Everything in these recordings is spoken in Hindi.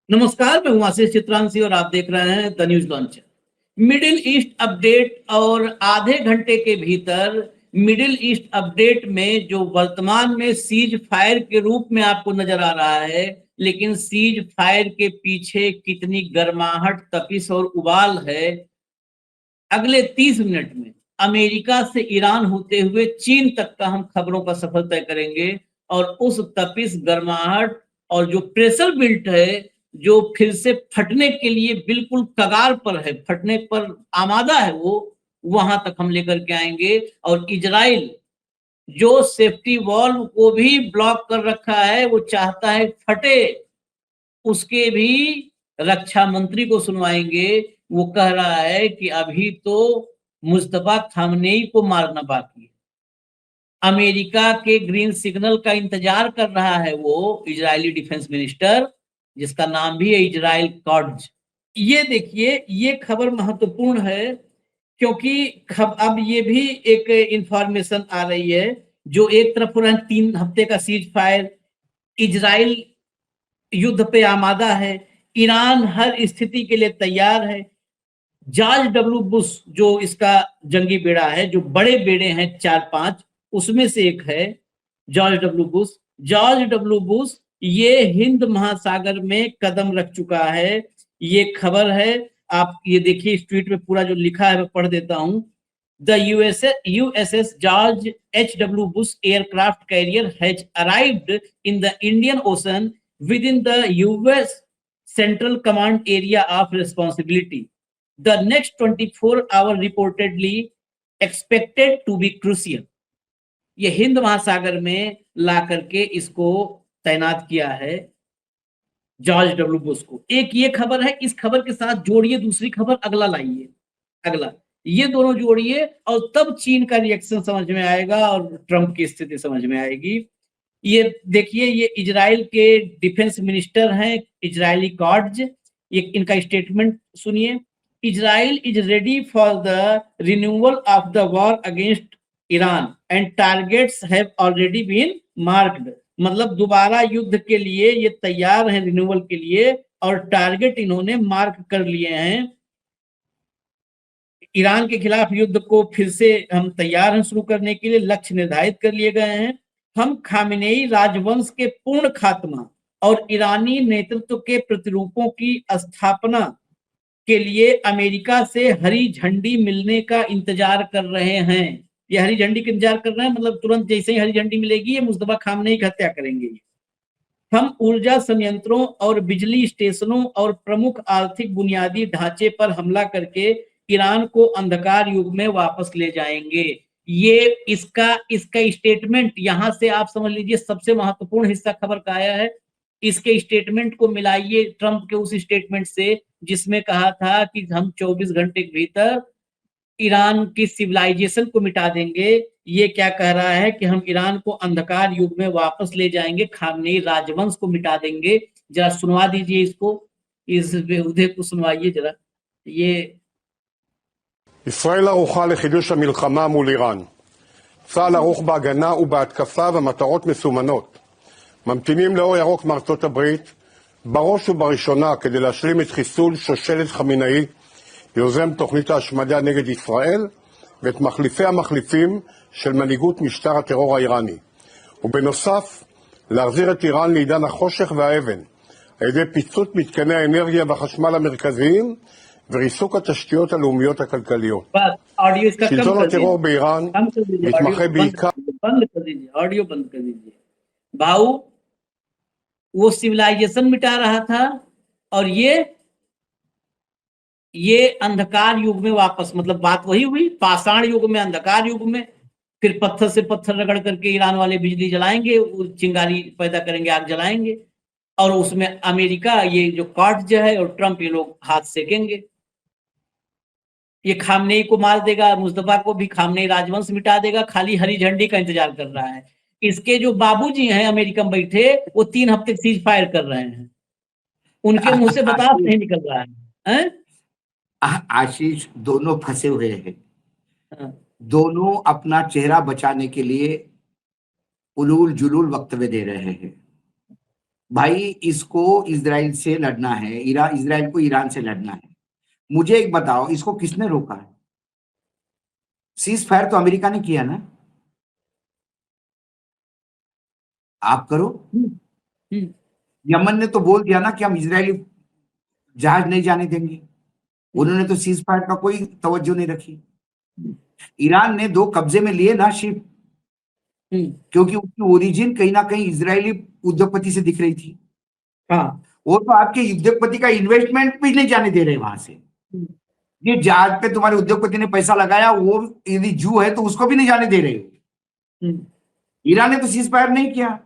नमस्कार, मैं हूं आशीष चित्रांशी और आप देख रहे हैं the news launcher. Middle east update. और आधे घंटे के भीतर मिडिल ईस्ट अपडेट में जो वर्तमान में सीज फायर के रूप में आपको नजर आ रहा है, लेकिन सीज फायर के पीछे कितनी गर्माहट, तपिश और उबाल है, अगले 30 मिनट में अमेरिका से ईरान होते हुए चीन तक का हम खबरों का सफर तय करेंगे। और उस तपिश, गर्माहट और जो प्रेशर बिल्ट है, जो फिर से फटने के लिए बिल्कुल कगार पर है, फटने पर आमादा है, वो वहां तक हम लेकर के आएंगे। और इजराइल जो सेफ्टी वॉल्व को भी ब्लॉक कर रखा है, वो चाहता है फटे, उसके भी रक्षा मंत्री को सुनवाएंगे। वो कह रहा है कि अभी तो मुस्तफा खामनेई को मारना बाकी है। अमेरिका के ग्रीन सिग्नल का इंतजार कर रहा है वो इजरायली डिफेंस मिनिस्टर, जिसका नाम भी है इजराइल कॉट्ज। ये देखिए, ये खबर महत्वपूर्ण है क्योंकि अब ये भी एक इंफॉर्मेशन आ रही है। जो एक तरफ हो रहा है 3 हफ्ते का सीज फायर, इजराइल युद्ध पे आमादा है, ईरान हर स्थिति के लिए तैयार है। जॉर्ज डब्ल्यू बुश जो इसका जंगी बेड़ा है, जो बड़े बेड़े हैं 4-5, उसमें से एक है George W Bush. George W Bush ये हिंद महासागर में कदम रख चुका है। ये खबर है, आप ये देखिए, इस ट्वीट में पूरा जो लिखा है मैं पढ़ देता हूं। The USS George H.W. Bush aircraft carrier has arrived in the Indian Ocean within the US Central Command area of responsibility. The next 24 hour reportedly expected to be crucial. ये हिंद महासागर में ला करके इसको तैनात किया है जॉर्ज डब्ल्यू बुश को। एक ये खबर है, इस खबर के साथ जोड़िए दूसरी खबर, अगला लाइए, अगला, ये दोनों जोड़िए और तब चीन का रिएक्शन समझ में आएगा और ट्रंप की स्थिति समझ में आएगी। ये देखिए, ये इजराइल के डिफेंस मिनिस्टर हैं, इजरायली कॉट्ज। ये इनका स्टेटमेंट सुनिए। Israel is ready for the renewal of the war against Iran and targets have already been marked. मतलब दोबारा युद्ध के लिए ये तैयार हैं, रिन्यूअल के लिए, और टारगेट इन्होंने मार्क कर लिए हैं। ईरान के खिलाफ युद्ध को फिर से हम तैयार हैं शुरू करने के लिए, लक्ष्य निर्धारित कर लिए गए हैं। हम खामेनेई राजवंश के पूर्ण खात्मा और ईरानी नेतृत्व के प्रतिरूपों की स्थापना के लिए अमेरिका से हरी झंडी मिलने का इंतजार कर रहे हैं। ये हरी झंडी का इंतजार कर रहे हैं, मतलब तुरंत जैसे ही हरी झंडी मिलेगी ये मुस्तफा खामनेई की हत्या करेंगे। हम ऊर्जा संयंत्रों और बिजली स्टेशनों और प्रमुख आर्थिक बुनियादी ढांचे पर हमला करके ईरान को अंधकार युग में वापस ले जाएंगे। ये इसका स्टेटमेंट, यहां से आप समझ लीजिए सबसे महत्वपूर्ण हिस्सा खबर का आया है। इसके स्टेटमेंट को मिलाइए ट्रंप के उस स्टेटमेंट से जिसमें कहा था कि हम 24 घंटे के भीतर ईरान की सिविलाइजेशन को मिटा देंगे। ये क्या कह रहा है कि हम ईरान को अंधकार युग में वापस ले जाएंगे, खामनेई राजवंश को मिटा देंगे। जरा सुनवा दीजिए इसको, इस बेहुदे को सुनवाइए जरा। ये ישראל ערוכה לחידוש המלחמה מול איראן. צה"ל ערוך בהגנה ובהתקפה ומטרות מסומנות. ממתינים לאור ירוק מארצות הברית, בראש ובראשונה כדי להשלים את חיסול שושלת חמינאי, יוזם תוכנית ההשמדה נגד ישראל, ואת מחליפי המחליפים של מנהיגות משטר הטרור האיראני. ובנוסף, להחזיר את איראן לעידן החושך והאבן, על ידי פיצוץ מתקני האנרגיה והחשמל המרכזיים, וריסוק התשתיות הלאומיות הכלכליות. שלטון הטרור באיראן מתמחה בעיקר... बंद कर दीजिए, ऑडियो बंद कर दीजिए। भाऊ, वो सिविलाइजेशन मिटा रहा था और ये अंधकार युग में वापस, मतलब बात वही हुई, पाषाण युग में, अंधकार युग में। फिर पत्थर से पत्थर रगड़ करके ईरान वाले बिजली जलाएंगे, चिंगारी पैदा करेंगे, आग जलाएंगे, और उसमें अमेरिका, ये जो कॉट्ज है और ट्रंप, ये लोग हाथ सेकेंगे। ये खामनेई को मार देगा, मुस्तफा को भी, खामनेई राजवंश मिटा देगा, खाली हरी झंडी का इंतजार कर रहा है। इसके जो बाबूजी हैं अमेरिका में बैठे, वो 3 हफ्ते सीज फायर कर रहे हैं, उनके मुंह से बतास नहीं निकल रहा है। आशीष, दोनों फंसे हुए हैं। दोनों अपना चेहरा बचाने के लिए उलूल जुलूल वक्तव्य दे रहे हैं। भाई इसको इजराइल से लड़ना है, इजराइल को ईरान से लड़ना है। मुझे एक बताओ, इसको किसने रोका है? सीज फायर तो अमेरिका ने किया ना, आप करो। हम्म, यमन ने तो बोल दिया ना कि हम इजरायली जहाज नहीं जाने देंगे, उन्होंने तो सीज फायर का कोई तवज्जो नहीं रखी। ईरान ने 2 कब्जे में लिए ना शिप, क्योंकि उसकी ओरिजिन कहीं ना कहीं इजरायली उद्योगपति से दिख रही थी। हाँ, वो तो आपके उद्योगपति का इन्वेस्टमेंट भी नहीं जाने दे रहे वहां से। ये जहाज पे तुम्हारे उद्योगपति ने पैसा लगाया, वो यदि जू है तो उसको भी नहीं जाने दे रहे हो। ईरान ने तो सीज फायर नहीं किया।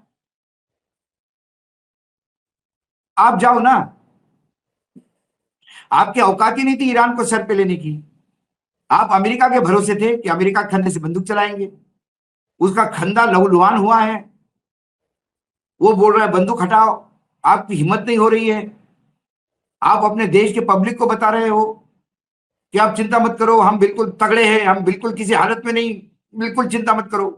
आप जाओ ना, आपकी औकात ही नहीं थी ईरान को सर पे लेने की। आप अमेरिका के भरोसे थे कि अमेरिका खंडे से बंदूक चलाएंगे, उसका खंदा लहूलुहान हुआ है। वो बोल रहा है बंदूक हटाओ, आपकी हिम्मत नहीं हो रही है। आप अपने देश के पब्लिक को बता रहे हो कि आप चिंता मत करो, हम बिल्कुल तगड़े हैं, हम बिल्कुल किसी हालत में नहीं, बिल्कुल चिंता मत करो,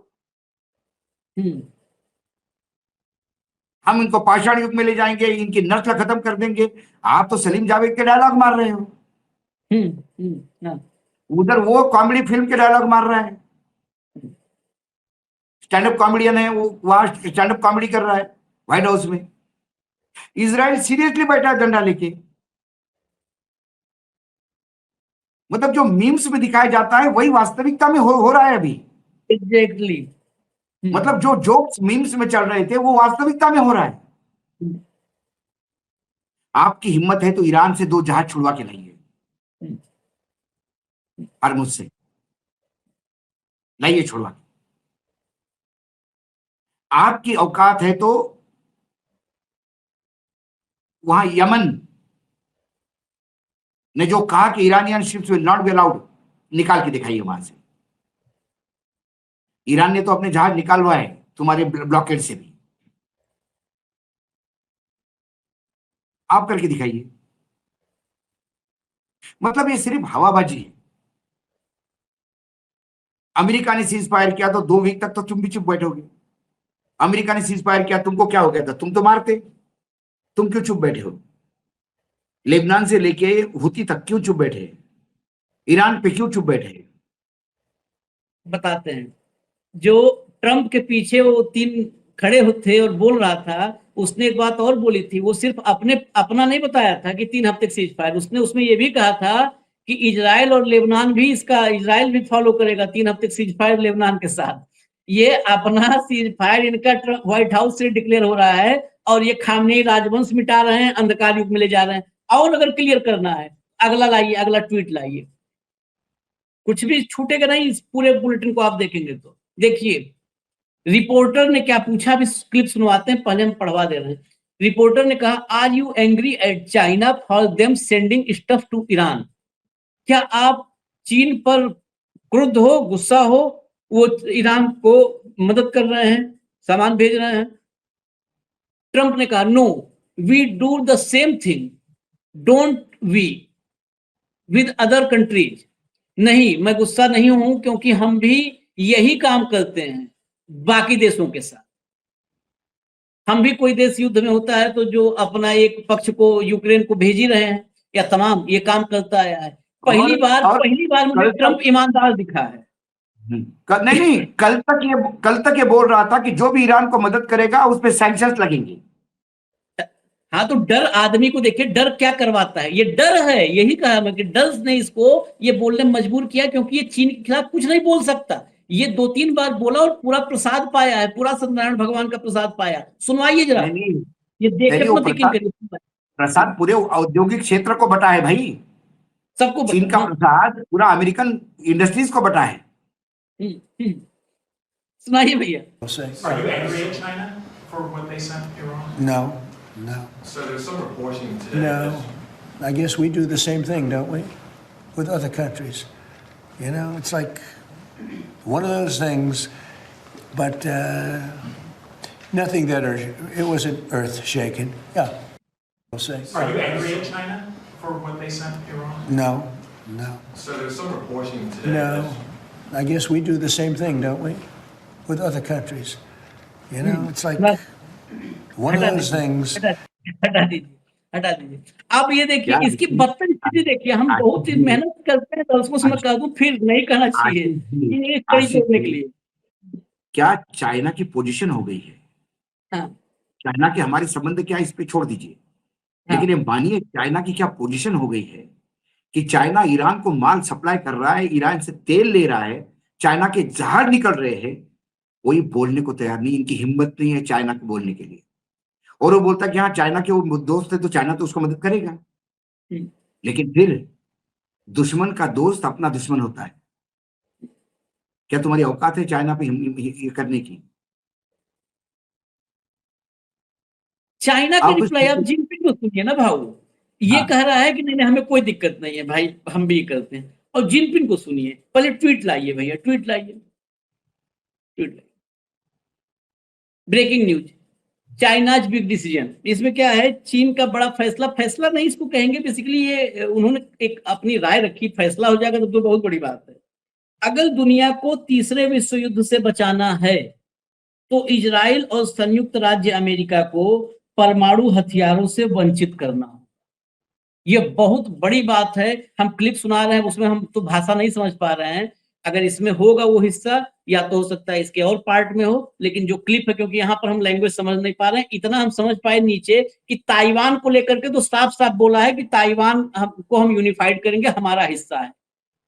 हम इनको पाषाण युग में ले जाएंगे, इनकी नस्ल खत्म कर देंगे। आप तो सलीम जावेद के डायलॉग मार रहे हो, हाँ, उधर वो कॉमेडी फिल्म के डायलॉग मार रहा है। स्टैंड अप कॉमेडियन है वो, वहां स्टैंड अप कॉमेडी कर रहा है व्हाइट हाउस में। इजराइल सीरियसली बैठा है डंडा लेके। मतलब जो मीम्स में दिखाया जाता है वही वास्तविकता में हो रहा है अभी। एग्जैक्टली। मतलब जो जोक्स मीम्स में चल रहे थे वो वास्तविकता में हो रहा है। आपकी हिम्मत है तो ईरान से 2 जहाज छुड़वा के लाइए, हरमुज से लाइए छुड़वा के। आपकी औकात है तो वहां यमन ने जो कहा कि Iranian ships will not be allowed, निकाल के दिखाइए वहां से। ईरान ने तो अपने जहाज निकालवाए तुम्हारे ब्लॉकेड से भी, आप करके दिखाइए। मतलब ये सिर्फ हवाबाजी है। अमेरिका ने सीज फायर किया तो 2 वीक तक तो तुम भी चुप बैठोगे। अमेरिका ने सीज फायर किया, तुमको क्या हो गया था? तुम तो मारते, तुम क्यों चुप बैठे हो? लेबनान से लेके हुती तक क्यों चुप बैठे? ईरान पे क्यों चुप बैठे? बताते हैं। जो ट्रंप के पीछे वो 3 खड़े थे और बोल रहा था, उसने एक बात और बोली थी। वो सिर्फ अपना नहीं बताया था कि 3 हफ्ते सीज फायर, उसने उसमें ये भी कहा था कि इजराइल और लेबनान भी इजराइल भी फॉलो करेगा 3 हफ्ते सीज फायर लेबनान के साथ। ये अपना सीज फायर इनका व्हाइट हाउस से डिक्लेयर हो रहा है, और ये खामनेई राजवंश मिटा रहे हैं, अंधकार युग में ले जा रहे हैं। और अगर क्लियर करना है, अगला लाइए, अगला ट्वीट लाइए, कुछ भी छूटेगा नहीं। इस पूरे बुलेटिन को आप देखेंगे तो देखिए, रिपोर्टर ने क्या पूछा, अभी क्लिप सुनवाते हैं, पहले हम पढ़वा दे रहे हैं। रिपोर्टर ने कहा, are you angry at China for them sending stuff to Iran? क्या आप चीन पर क्रुद्ध हो, गुस्सा हो, वो ईरान को मदद कर रहे हैं, सामान भेज रहे हैं? ट्रंप ने कहा, no we do the same thing, don't we, with other countries. नहीं, मैं गुस्सा नहीं हूं, क्योंकि हम भी यही काम करते हैं बाकी देशों के साथ। हम भी, कोई देश युद्ध में होता है तो जो अपना एक पक्ष को, यूक्रेन को भेज ही रहे हैं, या तमाम ये काम करता आया है। पहली बार मुझे ट्रंप ईमानदार दिखा है। नहीं, कल तक ये बोल रहा था कि जो भी ईरान को मदद करेगा उस पर सैंक्शंस लगेंगे। हाँ, तो डर आदमी को देखिए, डर क्या करवाता है। ये डर है, यही कहा मैं कि डर ने इसको ये बोलने में मजबूर किया, क्योंकि ये चीन के खिलाफ कुछ नहीं बोल सकता। ये 2-3 बार बोला और पूरा प्रसाद पाया है, पूरा सत्यनारायण भगवान का प्रसाद पाया। सुनवाइए जरा, ये देखकर मत यकीन करिए। प्रसाद पूरे औद्योगिक क्षेत्र को बटा है भाई, सबको चीन का प्रसाद पूरा अमेरिकन इंडस्ट्रीज को बटा है। सुनाइए भैया। Are you angry at China for what they sent Iran? No, no, So there's some reporting today. no. I guess we do the same thing, don't we? With other countries. You know, it's like one of those things, but nothing it wasn't earth shaking. Yeah, I'll say. Are you angry at China for what they sent Iran? No, no, So there's some reporting today. no. I guess we do the same thing, don't we? With other countries. You know, it's like One of हटा those दीजिए, things. हटा दीजिए, हटा दीजिए। आप ये देखिए, क्या इसकी बदतर स्थिति देखिए, हम बहुत ही आशीष जी, मेहनत करते हैं दर्शकों से मैं कह दूं, फिर नहीं कहना चाहिए आशीष जी, ये कड़ी आशीष तोड़ने के जी, लिए। क्या चाइना की पोजीशन हो गई है? हाँ, चाइना के हमारे संबंध क्या, इस पे छोड़ दीजिए, हाँ, लेकिन ये मानिए चाइना की क्या पोजीशन हो गई है कि चाइना ईरान को माल सप्लाई कर रहा है, ईरान से तेल ले रहा है, चाइना के जहाज निकल रहे हैं, कोई बोलने को तैयार नहीं, इनकी हिम्मत नहीं है चाइना को बोलने के लिए। और वो बोलता है कि हाँ चाइना के वो दोस्त है तो चाइना तो उसको मदद करेगा, हम्म। लेकिन फिर दुश्मन का दोस्त अपना दुश्मन होता है। क्या तुम्हारी औकात है चाइना पे ये करने की? चाइना की आप रिप्लाई आप जिनपिंग को सुनिए ना भाऊ, ये हाँ, कह रहा है कि नहीं नहीं हमें कोई दिक्कत नहीं है भाई, हम भी करते हैं। और जिनपिंग को सुनिए, पहले ट्वीट लाइए भैया, ट्वीट लाइए, ट्वीट लाइए। Breaking news, China's big decision. इसमें क्या है, चीन का बड़ा फैसला, फैसला नहीं इसको कहेंगे, बेसिकली ये उन्होंने एक अपनी राय रखी, फैसला हो जाएगा तो बहुत बड़ी बात है। अगर दुनिया को तीसरे विश्व युद्ध से बचाना है तो इजराइल और संयुक्त राज्य अमेरिका को परमाणु हथियारों से वंचित करना हो। ये बहुत बड़ी बात है। हम क्लिप सुना रहे हैं, उसमें हम तो भाषा नहीं समझ पा रहे हैं। अगर इसमें होगा वो हिस्सा, या तो हो सकता है इसके और पार्ट में हो, लेकिन जो क्लिप है, क्योंकि यहाँ पर हम लैंग्वेज समझ नहीं पा रहे हैं, इतना हम समझ पाए नीचे कि ताइवान को लेकर के तो साफ साफ बोला है कि ताइवान को हम यूनिफाइड करेंगे, हमारा हिस्सा है।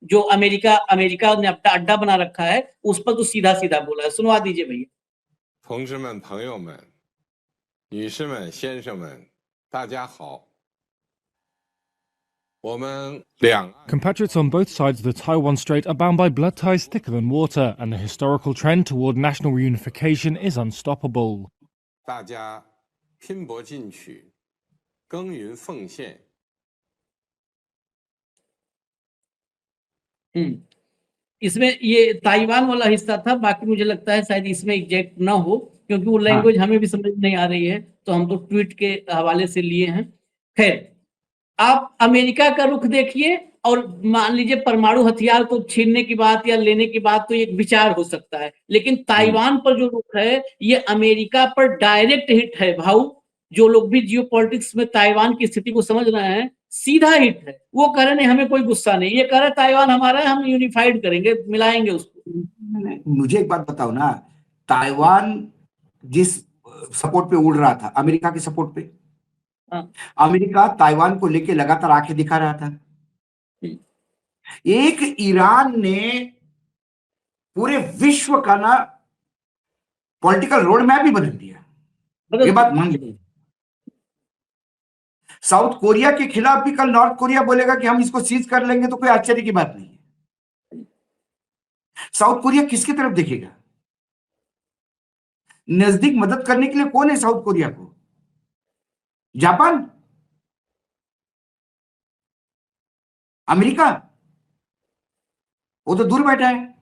जो अमेरिका अमेरिका ने अपना अड्डा बना रखा है, उस पर तो सीधा सीधा बोला है। सुनवा दीजिए भैया। 同志们、朋友们、女士们、先生们，大家好。我们两岸 Compatriots on both sides of the Taiwan Strait are bound by blood ties thicker than water, and the historical trend toward national reunification is unstoppable. 大家拼搏进取，耕耘奉献。 इसमें ये ताइवान वाला हिस्सा था, बाकी मुझे लगता है शायद इसमें एग्जैक्ट ना हो, क्योंकि वो लैंग्वेज हमें भी समझ नहीं आ रही है, तो हम तो ट्वीट के हवाले से लिए हैं। खैर, आप अमेरिका का रुख देखिए, और मान लीजिए परमाणु हथियार को छीनने की बात या लेने की बात तो एक विचार हो सकता है, लेकिन ताइवान पर जो रुख है ये अमेरिका पर डायरेक्ट हिट है भाऊ। जो लोग भी जियो पॉलिटिक्स में ताइवान की स्थिति को समझ रहे हैं, सीधा हिट है। वो कह रहे नहीं हमें कोई गुस्सा नहीं, ये कह रहे ताइवान हमारा है, हम यूनिफाइड करेंगे, मिलाएंगे उसको। मुझे एक बात बताओ ना, ताइवान जिस सपोर्ट पे उड़ रहा था, अमेरिका के सपोर्ट पे, अमेरिका ताइवान को लेके लगातार आंखें दिखा रहा था। एक ईरान ने पूरे विश्व का ना पॉलिटिकल रोड मैप भी बदल दिया, ये बात मान लीजिए। साउथ कोरिया के खिलाफ भी कल नॉर्थ कोरिया बोलेगा कि हम इसको सीज कर लेंगे, तो कोई आश्चर्य की बात नहीं है। साउथ कोरिया किसकी तरफ देखेगा? नजदीक मदद करने के लिए कौन है साउथ कोरिया को? जापान? अमेरिका? वो तो दूर बैठा है।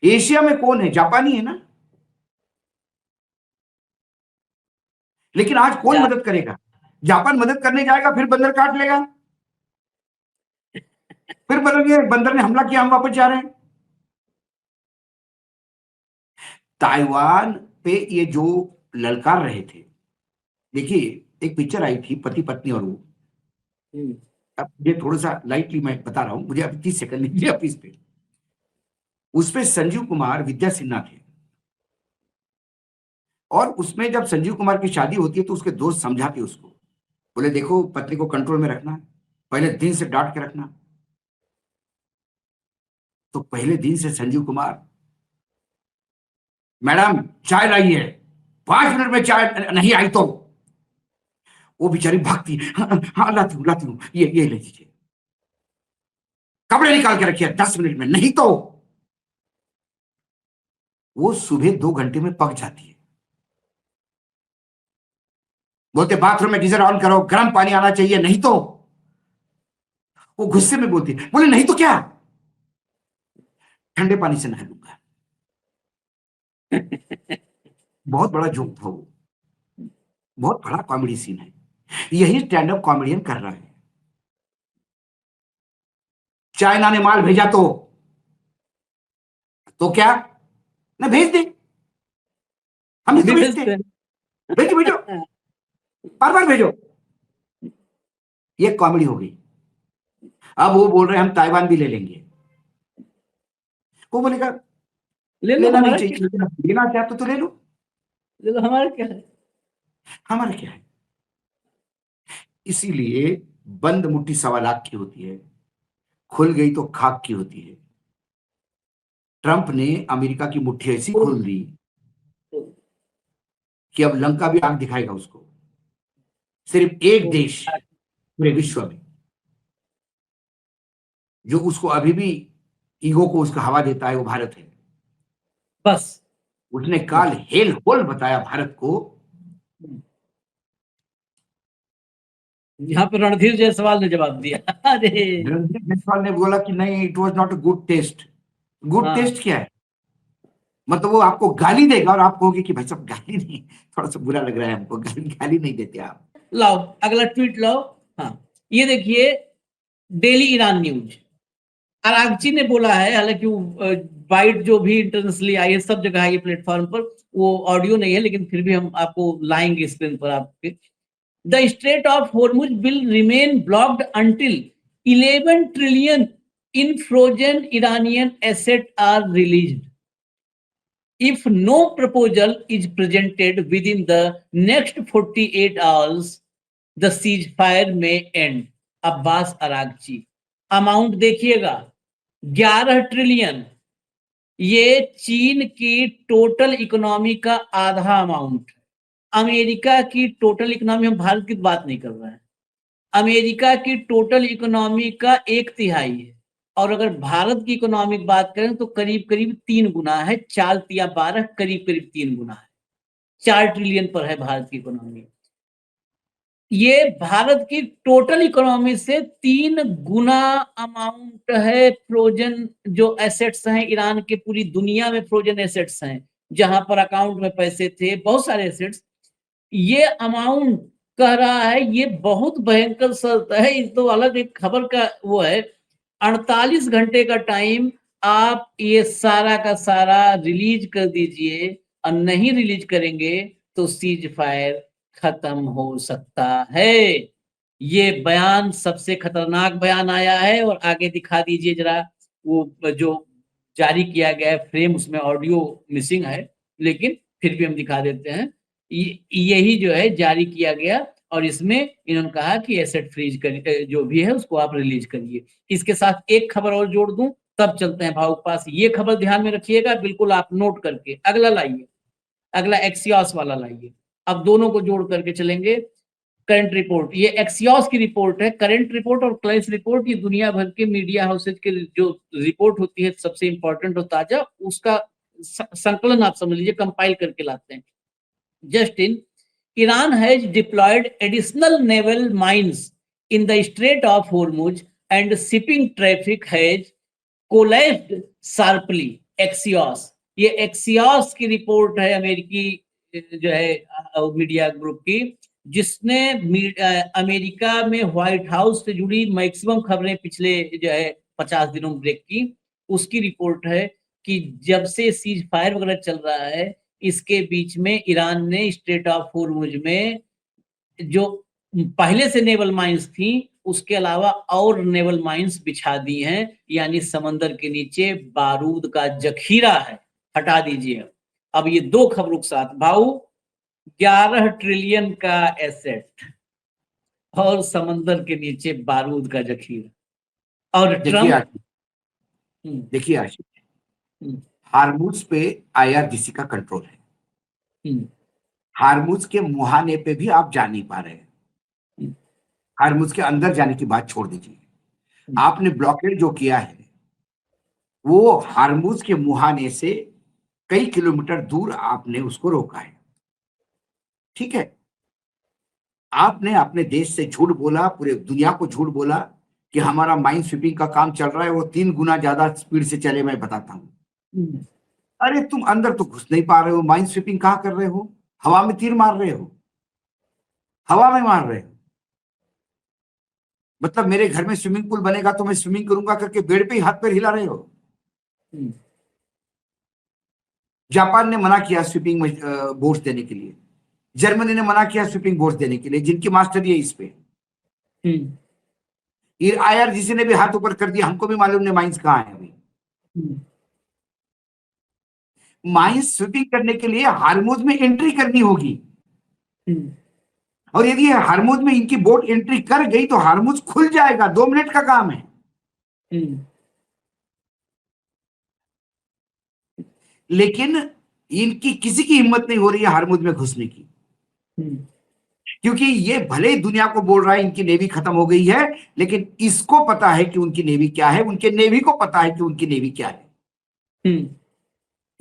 एशिया में कौन है? जापानी है ना। लेकिन आज कौन मदद करेगा? जापान मदद करने जाएगा, फिर बंदर काट लेगा, फिर बंदर ने हमला किया, हम वापस जा रहे हैं। ताइवान पे ये जो ललकार रहे थे, देखिए एक पिक्चर आई थी पति पत्नी और वो, अब ये थोड़ा सा लाइटली मैं बता रहा हूं, मुझे अभी 30 सेकंड लीजिए आप इस पे। उसपे संजीव कुमार, विद्या सिन्हा थे, और उसमें जब संजीव कुमार की शादी होती है तो उसके दोस्त समझाते उसको, बोले देखो पत्नी को कंट्रोल में रखना, पहले दिन से डांट के रखना। तो पहले दिन से संजीव कुमार, मैडम चाय लाइए, 5 मिनट में चाय नहीं आई तो वो बेचारी भागती, हाँ लाती हूं, ये ले लीजिए, कपड़े निकाल के रखिए, 10 मिनट में नहीं तो वो सुबह 2 घंटे में पक जाती है। बोलते बाथरूम में गीजर ऑन करो, गर्म पानी आना चाहिए, नहीं तो वो गुस्से में बोलती, बोले नहीं तो क्या, ठंडे पानी से नहा लूंगा। बहुत बड़ा जोक था वो, बहुत बड़ा कॉमेडी सीन है। यही स्टैंड अप कॉमेडियन कर रहा है। चाइना ने माल भेजा तो क्या, ना भेज दे, हम तो भेजते, भेजो भेजो, बार बार भेजो। ये कॉमेडी हो गई। अब वो बोल रहे हैं हम ताइवान भी ले लेंगे। वो बोलेगा ले लो, लेना नहीं हमारा चाहिए, क्या, लेकिन अब लेना चाहते तो ले लो, ले लो, हमारा क्या है। हमारा क्या है। इसीलिए बंद मुट्ठी सवा लाख की होती है, खुल गई तो खाक की होती है। ट्रंप ने अमेरिका की मुट्ठी ऐसी खोल दी कि अब लंका भी आंख दिखाएगा उसको। सिर्फ एक देश पूरे विश्व में जो उसको अभी भी ईगो को उसका हवा देता है वो भारत है। बस उसने काल हेल होल बताया भारत को। यहाँ पे रणधीर जायसवाल ने जवाब दिया। अरे रणधीर जायसवाल ने बोला कि नहीं, it was not a good test. Good हाँ। टेस्ट क्या है? मतलब वो आपको गाली देगा और आप कहोगे कि भाई साहब गाली नहीं, थोड़ा सा बुरा लग रहा है हमको, गाली गाली नहीं देते आप। लाओ अगला ट्वीट लाओ। हाँ, ये देखिए, डेली ईरान न्यूज, अरागची ने बोला है, हालांकि बाइट जो भी इंटरनेशनली आई है सब जगह है ये प्लेटफॉर्म पर, वो ऑडियो नहीं है लेकिन फिर भी हम आपको लाएंगे स्क्रीन पर आपके। The Strait of Hormuz will remain blocked until 11 trillion in frozen Iranian asset are released if no proposal is presented within the next 48 hours the ceasefire may end। Abbas Araghchi, amount देखिएगा 11 ट्रिलियन, ये चीन की टोटल इकोनॉमी का आधा अमाउंट। अमेरिका की टोटल इकोनॉमी, हम भारत की बात नहीं कर रहे हैं, अमेरिका की टोटल इकोनॉमी का 1/3 है। और अगर भारत की इकोनॉमिक बात करें तो करीब करीब 3 गुना है, 4 या 12, करीब करीब 3 गुना है। 4 ट्रिलियन पर है भारत की इकोनॉमी। ये भारत की टोटल इकोनॉमी से 3 गुना अमाउंट है। फ्रोजन जो एसेट्स हैं ईरान के, पूरी दुनिया में फ्रोजन एसेट्स हैं, जहां पर अकाउंट में पैसे थे, बहुत सारे एसेट्स, ये अमाउंट कह रहा है। ये बहुत भयंकर शर्त है, इस तो अलग एक खबर का वो है। 48 घंटे का टाइम, आप ये सारा का सारा रिलीज कर दीजिए, और नहीं रिलीज करेंगे तो सीज फायर खत्म हो सकता है। ये बयान सबसे खतरनाक बयान आया है। और आगे दिखा दीजिए जरा, वो जो जारी किया गया है फ्रेम, उसमें ऑडियो मिसिंग है लेकिन फिर भी हम दिखा देते हैं। यही जो है जारी किया गया, और इसमें इन्होंने कहा कि एसेट फ्रीज कर जो भी है उसको आप रिलीज करिए। इसके साथ एक खबर और जोड़ दूं, तब चलते हैं भाव के पास। ये खबर ध्यान में रखिएगा, बिल्कुल आप नोट करके। अगला लाइए, अगला एक्सियोस वाला लाइए। अब दोनों को जोड़ करके चलेंगे। करंट रिपोर्ट, ये एक्सियोस की रिपोर्ट है। करंट रिपोर्ट और क्लाइस रिपोर्ट, ये दुनिया भर के मीडिया हाउसेज के जो रिपोर्ट होती है सबसे इंपॉर्टेंट और ताजा, उसका संकलन आप समझ लीजिए, कंपाइल करके लाते हैं। Just in, Iran has deployed additional naval mines in the Strait of Hormuz and shipping traffic has collapsed sharply। Axios, ये Axios की रिपोर्ट है, अमेरिकी जो है मीडिया ग्रुप की, जिसने अमेरिका में व्हाइट हाउस से जुड़ी मैक्सिमम खबरें पिछले जो है 50 दिनों में ब्रेक की। उसकी रिपोर्ट है कि जब से सीज फायर वगैरह चल रहा है, इसके बीच में ईरान ने स्ट्रेट ऑफ हॉर्मुज में जो पहले से नेवल माइंस थी, उसके अलावा और नेवल माइंस बिछा दी हैं, यानी समंदर के नीचे बारूद का जखीरा है। हटा दीजिए। अब ये दो खबरों के साथ भाऊ, 11 ट्रिलियन का एसेट और समंदर के नीचे बारूद का जखीरा। और देखिए आशीष, हार्मुज पे IRGC का कंट्रोल है। हार्मुज के मुहाने पे भी आप जा नहीं पा रहे हैं। हार्मुज के अंदर जाने की बात छोड़ दीजिए। आपने ब्लॉकेड जो किया है वो हार्मुज के मुहाने से कई किलोमीटर दूर आपने उसको रोका है। ठीक है, आपने अपने देश से झूठ बोला, पूरे दुनिया को झूठ बोला कि हमारा माइन स्वीपिंग का काम चल रहा है, वो 3 गुना ज्यादा स्पीड से चले, मैं बताता हूं। अरे तुम अंदर तो घुस नहीं पा रहे हो, माइन स्वीपिंग कहां कर रहे हो? हवा में तीर मार रहे हो, हवा में मार रहे हो। मतलब मेरे घर में स्विमिंग पूल बनेगा तो मैं स्विमिंग करूंगा करके बेड पे ही हाथ पैर हिला रहे हो। जापान ने मना किया स्वीपिंग बोट्स देने के लिए, जर्मनी ने मना किया स्वीपिंग बोर्ड देने के लिए, जिनकी मास्टरी है इस पे। IRGC ने भी हाथ ऊपर कर दिया, हमको भी मालूम नहीं माइंस कहाँ है अभी। माइंस स्वीपिंग करने के लिए हार्मुज में एंट्री करनी होगी, और यदि हार्मुज में इनकी बोट एंट्री कर गई तो हार्मुज खुल जाएगा, 2 मिनट का काम है। लेकिन इनकी किसी की हिम्मत नहीं हो रही है हार्मुज में घुसने की, क्योंकि ये भले ही दुनिया को बोल रहा है इनकी नेवी खत्म हो गई है, लेकिन इसको पता है कि उनकी नेवी क्या है, उनके नेवी को पता है कि उनकी नेवी क्या है।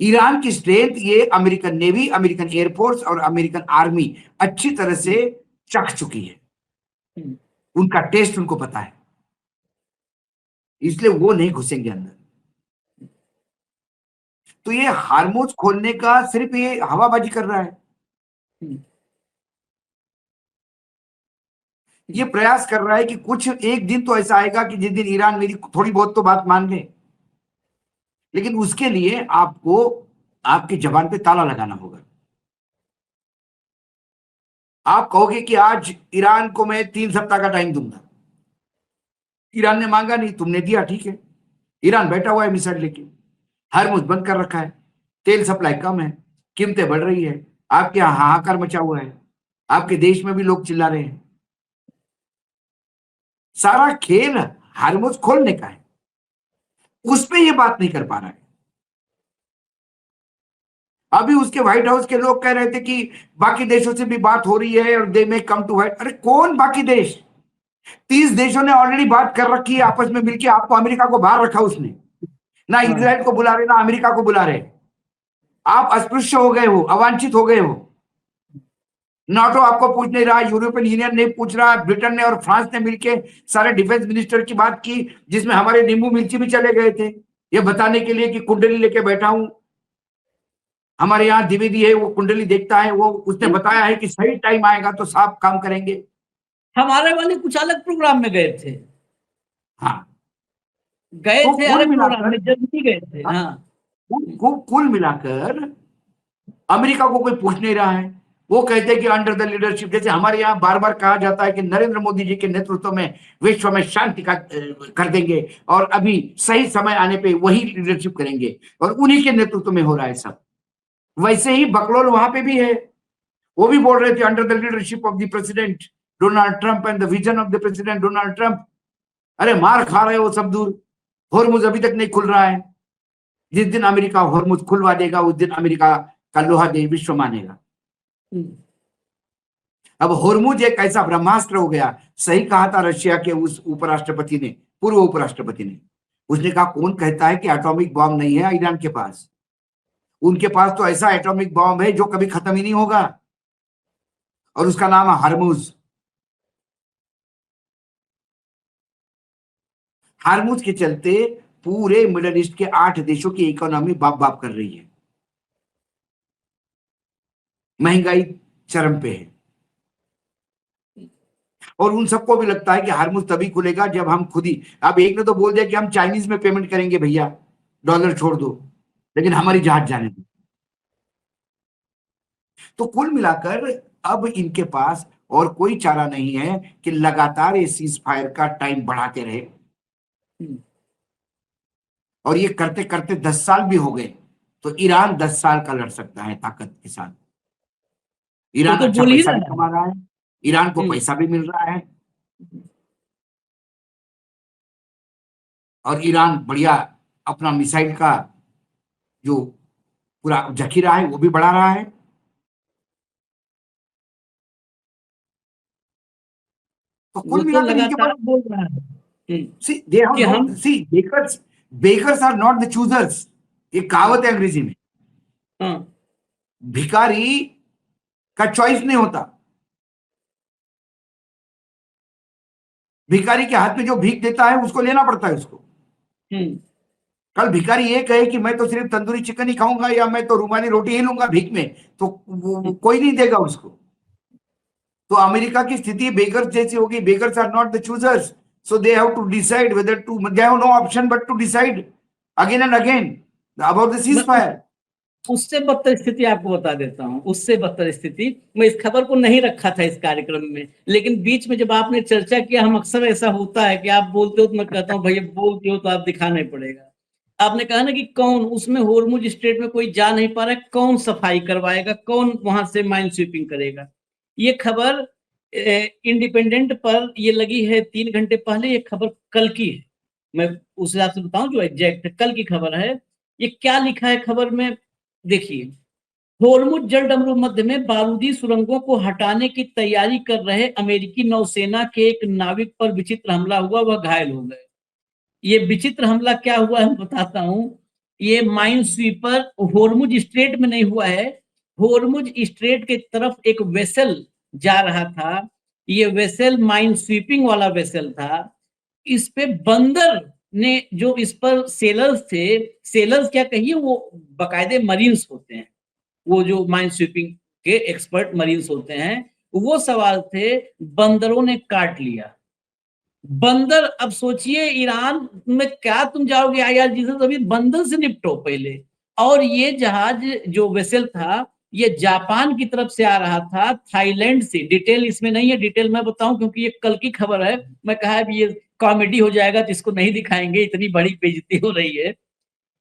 ईरान की स्ट्रेंथ ये अमेरिकन नेवी, अमेरिकन एयरफोर्स और अमेरिकन आर्मी अच्छी तरह से चख चुकी है, उनका टेस्ट उनको पता है, इसलिए वो नहीं घुसेंगे अंदर। तो ये हार्मुज खोलने का सिर्फ ये हवाबाजी कर रहा है, ये प्रयास कर रहा है कि कुछ एक दिन तो ऐसा आएगा कि जिस दिन ईरान मेरी थोड़ी बहुत तो बात मान ले, लेकिन उसके लिए आपको आपकी जबान पे ताला लगाना होगा। आप कहोगे कि आज ईरान को मैं 3 सप्ताह का टाइम दूंगा, ईरान ने मांगा नहीं, तुमने दिया, ठीक है। ईरान बैठा हुआ है मिसाइल लेके, हार्मुज बंद कर रखा है, तेल सप्लाई कम है, कीमतें बढ़ रही है, आपके यहाँ हाहाकार मचा हुआ है, आपके देश में भी लोग चिल्ला रहे हैं। सारा खेल हार्मुज खोलने का है, उस पे ये बात नहीं कर पा रहा है। अभी उसके व्हाइट हाउस के लोग कह रहे थे कि बाकी देशों से भी बात हो रही है और दे में कम टू व्हाइट। अरे कौन बाकी देश? 30 देशों ने ऑलरेडी बात कर रखी है आपस में मिलकर, आपको अमेरिका को बाहर रखा उसने, ना इजराइल को बुला रहे ना अमेरिका को बुला रहे। आप अस्पृश्य हो गए हो, अवांछित हो गए हो। नाटो आपको पूछ नहीं रहा, यूरोपियन यूनियन नहीं पूछ रहा, ब्रिटेन ने और फ्रांस ने मिलकर सारे डिफेंस मिनिस्टर की बात की, जिसमें हमारे नींबू मिर्ची भी चले गए थे, ये बताने के लिए कि कुंडली लेके बैठा हूं। हमारे यहाँ द्विवेदी है, वो कुंडली देखता है, वो उसने बताया है कि सही टाइम आएगा तो साफ काम करेंगे। हमारे वाले कुछ अलग प्रोग्राम में गए थे। हाँ, गए तो थे कुल अलग प्रोग्राम मिलाकर में, जल्दी गए थे। हाँ, कुल मिलाकर अमेरिका को कोई पूछ नहीं रहा है। वो कहते हैं कि अंडर द लीडरशिप, जैसे हमारे यहाँ बार बार कहा जाता है कि नरेंद्र मोदी जी के नेतृत्व में विश्व में शांति का कर देंगे, और अभी सही समय आने पे वही लीडरशिप करेंगे, और उन्हीं के नेतृत्व में हो रहा है सब। वैसे ही बकलोल वहां पे भी है, वो भी बोल रहे थे under the leadership of the president Donald Trump and the vision of the president Donald Trump. अरे मार खा रहे हो सब दूर, हॉर्मुज अभी तक नहीं खुल रहा है। जिस दिन अमेरिका हॉर्मुज खुलवा देगा उस दिन अमेरिका का लोहा दे विश्व मानेगा। अब हॉर्मुज एक ऐसा ब्रह्मास्त्र हो गया। सही कहा था रशिया के उस उपराष्ट्रपति ने, पूर्व उपराष्ट्रपति ने, उसने कहा कौन कहता है कि एटॉमिक बॉम्ब नहीं है ईरान के पास? उनके पास तो ऐसा एटॉमिक बॉम्ब है जो कभी खत्म ही नहीं होगा, और उसका नाम है हार्मुज। हार्मुज के चलते पूरे मिडिल ईस्ट के 8 देशों की इकोनॉमी बाप बाप कर रही है, महंगाई चरम पे है, और उन सबको भी लगता है कि हार्मुज तभी खुलेगा जब हम खुद ही। अब एक ने तो बोल दिया कि हम चाइनीज में पेमेंट करेंगे भैया, डॉलर छोड़ दो, लेकिन हमारी जहाज जाने दो। तो कुल मिलाकर अब इनके पास और कोई चारा नहीं है कि लगातार ये सीज फायर का टाइम बढ़ाते रहे, और ये करते करते 10 साल भी हो गए, तो ईरान 10 साल का लड़ सकता है ताकत के साथ। ईरान तो अच्छा बोल ही पैसा रहा भी है। कमा रहा है, ईरान को पैसा भी मिल रहा है, और ईरान बढ़िया अपना मिसाइल का जो पूरा जखीरा है वो भी बढ़ा रहा है। तो वो कुल तो मिलाकर इनके लगातार पास बोल रहा है see they have कि no, हम see beggars are not the choosers, ये कहावत है अंग्रेजी में। हाँ, भिखारी का चॉइस नहीं होता, भिखारी के हाथ में जो भीख देता है उसको लेना पड़ता है उसको। कल भिखारी ये कहे कि मैं तो सिर्फ तंदूरी चिकन ही खाऊंगा या मैं तो रुमाली रोटी ही लूंगा भीख में, तो वो कोई नहीं देगा उसको। तो अमेरिका की स्थिति बेगर्स जैसी होगी। Beggars are not the choosers, so they have to decide whether to, they have no option but to decide again and again about the ceasefire. उससे बदतर स्थिति आपको बता देता हूं, उससे बदतर स्थिति। मैं इस खबर को नहीं रखा था इस कार्यक्रम में, लेकिन बीच में जब आपने चर्चा किया, हम अक्सर ऐसा होता है कि आप बोलते हो तो मैं कहता हूं भैया बोलते हो तो आप दिखाना ही पड़ेगा। आपने कहा ना कि कौन उसमें होर्मुज स्ट्रेट में कोई जा नहीं पा रहा है, कौन सफाई करवाएगा, कौन वहां से माइन स्वीपिंग करेगा। ये खबर इंडिपेंडेंट पर ये लगी है 3 घंटे पहले, ये खबर कल की है। मैं उस हिसाब से बताऊं जो एग्जैक्ट कल की खबर है। ये क्या लिखा है खबर में, देखिए। होर्मुज जलडमरू मध्य में बारूदी सुरंगों को हटाने की तैयारी कर रहे अमेरिकी नौसेना के एक नाविक पर विचित्र हमला हुआ, वह घायल हो गए। ये विचित्र हमला क्या हुआ है मैं बताता हूं। ये माइन स्वीपर होर्मुज स्ट्रेट में नहीं हुआ है, होर्मुज स्ट्रेट के तरफ एक वेसल जा रहा था। ये वेसल माइन स्वीपिंग वाला वेसल था। इस पे बंदर ने, जो इस पर सेलर्स थे, सेलर्स क्या कहिए, वो बाकायदे मरीन्स होते हैं, वो जो माइन स्वीपिंग के एक्सपर्ट मरीन्स होते हैं, वो सवाल थे, बंदरों ने काट लिया। बंदर, अब सोचिए ईरान में क्या तुम जाओगे IRGC, अभी बंदर से निपटो पहले। और ये जहाज जो वेसल था, ये जापान की तरफ से आ रहा था, थाईलैंड से। डिटेल इसमें नहीं है, डिटेल मैं बताऊं क्योंकि ये कल की खबर है। मैं कहा अब ये कॉमेडी हो जाएगा तो इसको नहीं दिखाएंगे, इतनी बड़ी बेइज्जती हो रही है।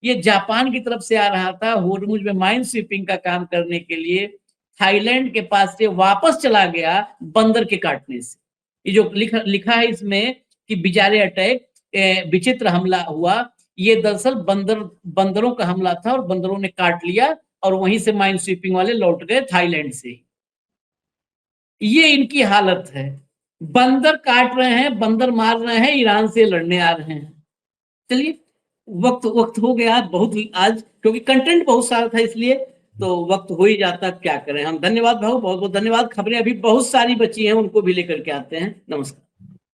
ये जापान की तरफ से आ रहा था होर्मुज में माइन स्वीपिंग का काम करने के लिए, थाईलैंड के पास से वापस चला गया बंदर के काटने से। ये जो लिखा है इसमें कि बिजारे अटैक, विचित्र हमला हुआ, ये दरअसल बंदरों का हमला था और बंदरों ने काट लिया और वहीं से माइन स्वीपिंग वाले लौट गए थाईलैंड से। ये इनकी हालत है, बंदर काट रहे हैं, बंदर मार रहे हैं, ईरान से लड़ने आ रहे हैं। चलिए, वक्त हो गया बहुत आज, क्योंकि कंटेंट बहुत सारा था इसलिए तो वक्त हो ही जाता, क्या करें हम। धन्यवाद भाऊ, बहुत बहुत धन्यवाद। खबरें अभी बहुत सारी बची हैं, उनको भी लेकर के आते हैं। नमस्कार।